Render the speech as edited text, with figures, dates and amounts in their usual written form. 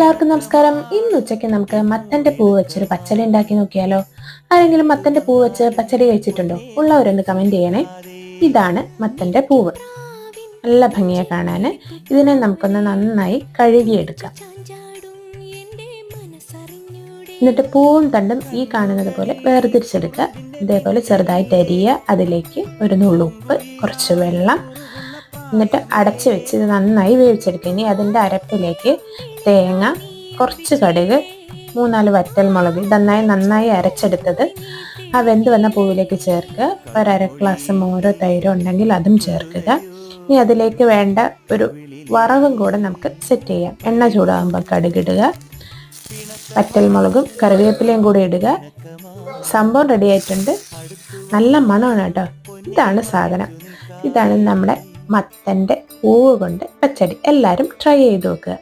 എല്ലാവർക്കും നമസ്കാരം. ഇന്ന് ഉച്ചയ്ക്ക് നമുക്ക് മത്തന്റെ പൂവ് വെച്ചൊരു പച്ചടി ഉണ്ടാക്കി നോക്കിയാലോ? ആരെങ്കിലും മത്തന്റെ പൂവ് വെച്ച് പച്ചടി കഴിച്ചിട്ടുണ്ടോ? ഉള്ളവരൊന്ന് കമന്റ് ചെയ്യണേ. ഇതാണ് മത്തന്റെ പൂവ്. നല്ല ഭംഗിയെ കാണാൻ. ഇതിനെ നമുക്കൊന്ന് നന്നായി കഴുകിയെടുക്കാം. എന്നിട്ട് പൂവും തണ്ടും ഈ കാണുന്നത് പോലെ വേർതിരിച്ചെടുക്കുക. ഇതേപോലെ ചെറുതായിട്ട് അരിയുക. അതിലേക്ക് ഒരു നുള്ളുപ്പ്, കുറച്ച് വെള്ളം, എന്നിട്ട് അടച്ചു വെച്ച് ഇത് നന്നായി വേവിച്ചെടുക്കുക. ഇനി അതിൻ്റെ അരപ്പിലേക്ക് തേങ്ങ, കുറച്ച് കടുക്, 3-4 വറ്റൽമുളക് നന്നായി അരച്ചെടുത്തത് ആ വെന്ത് വന്ന പൂവിലേക്ക് ചേർക്കുക. ഒരു ഗ്ലാസ് മോരോ തൈരോ ഉണ്ടെങ്കിൽ അതും ചേർക്കുക. ഇനി അതിലേക്ക് വേണ്ട ഒരു വറവും കൂടെ നമുക്ക് സെറ്റ് ചെയ്യാം. എണ്ണ ചൂടാകുമ്പോൾ കടുകിടുക, വറ്റൽമുളകും കറിവേപ്പിലയും കൂടി ഇടുക. സംഭവം റെഡി ആയിട്ടുണ്ട്. നല്ല മണമാണ് കേട്ടോ. ഇതാണ് സാധനം. ഇതാണ് നമ്മുടെ മത്തൻ്റെ പൂവ് കൊണ്ട് പച്ചടി. എല്ലാവരും ട്രൈ ചെയ്ത് നോക്കുക.